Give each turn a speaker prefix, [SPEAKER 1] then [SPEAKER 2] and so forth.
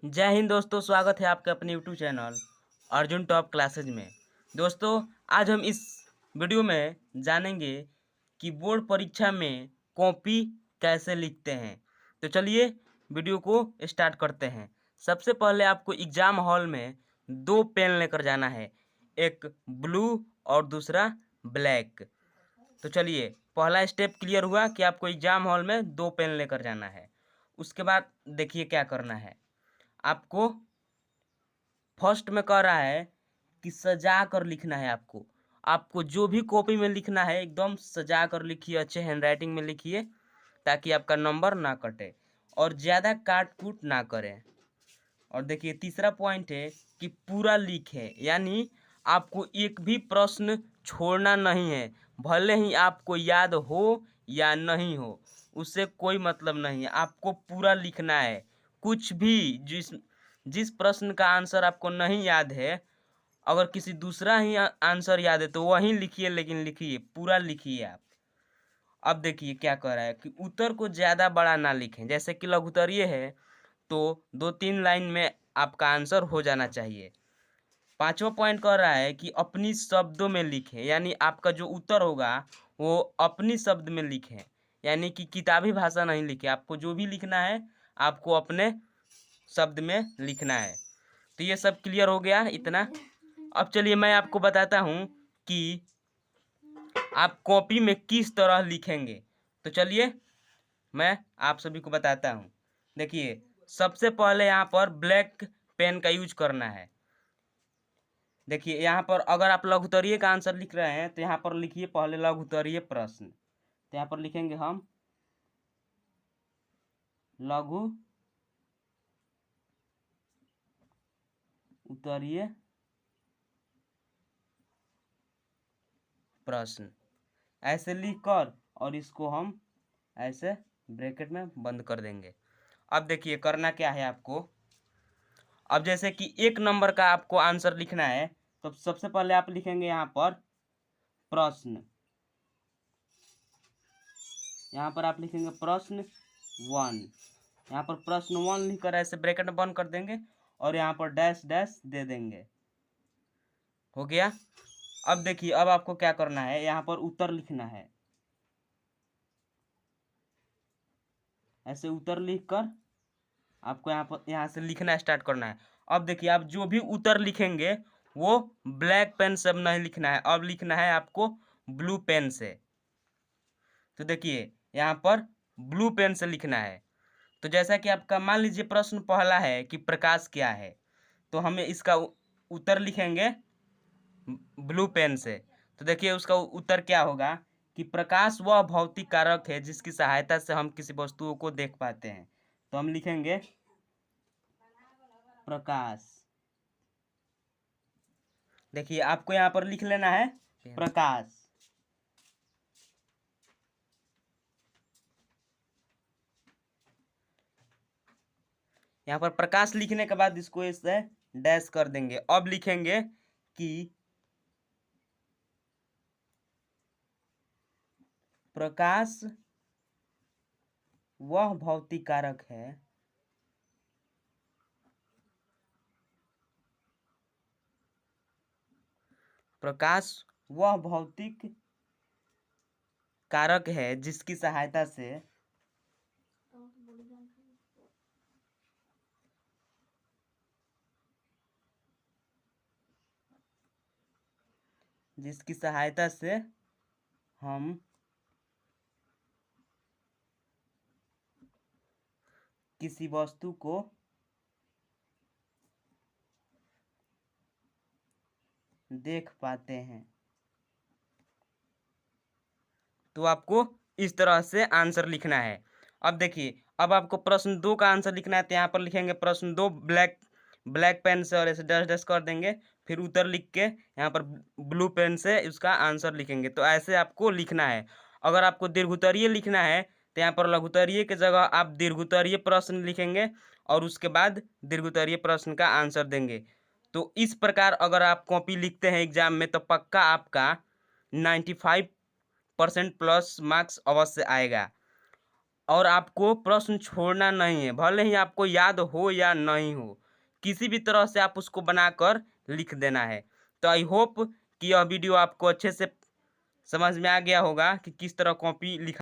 [SPEAKER 1] जय हिंद दोस्तों, स्वागत है आपके अपने YouTube channel Arjun top classes में। दोस्तों, आज हम इस वीडियो में जानेंगे कि बोर्ड परीक्षा में कॉपी कैसे लिखते हैं। तो चलिए वीडियो को स्टार्ट करते हैं। सबसे पहले आपको एग्ज़ाम हॉल में दो पेन लेकर जाना है, एक ब्लू और दूसरा ब्लैक। तो चलिए, पहला स्टेप क्लियर हुआ कि आपको एग्ज़ाम हॉल में दो पेन लेकर जाना है। उसके बाद देखिए क्या करना है। आपको फर्स्ट में कह रहा है कि सजा कर लिखना है। आपको जो भी कॉपी में लिखना है एकदम सजा कर लिखिए, अच्छे हैंडराइटिंग में लिखिए ताकि आपका नंबर ना कटे और ज़्यादा काट कूट ना करें। और देखिए तीसरा पॉइंट है कि पूरा लिखें, यानी आपको एक भी प्रश्न छोड़ना नहीं है। भले ही आपको याद हो या नहीं हो, उससे कोई मतलब नहीं है, आपको पूरा लिखना है। कुछ भी जिस प्रश्न का आंसर आपको नहीं याद है, अगर किसी दूसरा ही आंसर याद है तो वही लिखिए, लेकिन लिखिए, पूरा लिखिए आप। अब देखिए क्या कह रहा है कि उत्तर को ज़्यादा बड़ा ना लिखें। जैसे कि लघुत्तरीय है तो 2-3 लाइन में आपका आंसर हो जाना चाहिए। पांचवा पॉइंट कह रहा है कि अपनी शब्दों में लिखें, यानी आपका जो उत्तर होगा वो अपनी शब्द में लिखें, यानी कि किताबी भाषा नहीं लिखें। आपको जो भी लिखना है आपको अपने शब्द में लिखना है। तो ये सब क्लियर हो गया इतना। अब चलिए मैं आपको बताता हूँ कि आप कॉपी में किस तरह लिखेंगे। तो चलिए मैं आप सभी को बताता हूँ। देखिए सबसे पहले यहाँ पर ब्लैक पेन का यूज करना है। देखिए यहाँ पर अगर आप लघुत्तरीय का आंसर लिख रहे हैं तो यहाँ पर लिखिए पहले लघुत्तरीय प्रश्न। तो यहाँ पर लिखेंगे हम लघु उत्तरीय प्रश्न, ऐसे लिख कर और इसको हम ऐसे ब्रैकेट में बंद कर देंगे। अब देखिए करना क्या है आपको। अब जैसे कि 1 नंबर का आपको आंसर लिखना है तो सबसे पहले आप लिखेंगे यहाँ पर प्रश्न। यहाँ पर आप लिखेंगे प्रश्न 1। यहाँ पर प्रश्न 1 लिखकर ऐसे ब्रैकेट में बंद कर देंगे और यहाँ पर डैश डैश दे देंगे। हो गया। अब देखिए अब आपको क्या करना है, यहाँ पर उत्तर लिखना है। ऐसे उत्तर लिखकर आपको यहाँ से लिखना स्टार्ट करना है। अब देखिए आप जो भी उत्तर लिखेंगे वो ब्लैक पेन से अब नहीं लिखना है, अब लिखना है आपको ब्लू पेन से। तो देखिए यहाँ पर ब्लू पेन से लिखना है। तो जैसा कि आपका मान लीजिए प्रश्न पहला है कि प्रकाश क्या है, तो हमें इसका उत्तर लिखेंगे ब्लू पेन से। तो देखिए उसका उत्तर क्या होगा कि प्रकाश वह भौतिक कारक है जिसकी सहायता से हम किसी वस्तुओं को देख पाते हैं। तो हम लिखेंगे प्रकाश। देखिए आपको यहाँ पर लिख लेना है प्रकाश। यहाँ पर प्रकाश लिखने के बाद इसको इससे डैश कर देंगे। अब लिखेंगे कि प्रकाश वह भौतिक कारक है प्रकाश वह भौतिक कारक है जिसकी सहायता से हम किसी वस्तु को देख पाते हैं। तो आपको इस तरह से आंसर लिखना है। अब देखिए अब आपको प्रश्न 2 का आंसर लिखना है। तो यहाँ पर लिखेंगे प्रश्न 2 ब्लैक पेन से और ऐसे डैश डैश कर देंगे, फिर उत्तर लिख के यहाँ पर ब्लू पेन से उसका आंसर लिखेंगे। तो ऐसे आपको लिखना है। अगर आपको दीर्घोत्तरीय लिखना है तो यहाँ पर लघुत्तरीय की जगह आप दीर्घोत्तरीय प्रश्न लिखेंगे और उसके बाद दीर्घोत्तरीय प्रश्न का आंसर देंगे। तो इस प्रकार अगर आप कॉपी लिखते हैं एग्जाम में तो पक्का आपका 95% प्लस मार्क्स अवश्य आएगा। और आपको प्रश्न छोड़ना नहीं है, भले ही आपको याद हो या नहीं हो, किसी भी तरह से आप उसको बनाकर लिख देना है। तो आई होप कि यह वीडियो आपको अच्छे से समझ में आ गया होगा कि किस तरह कॉपी लिखा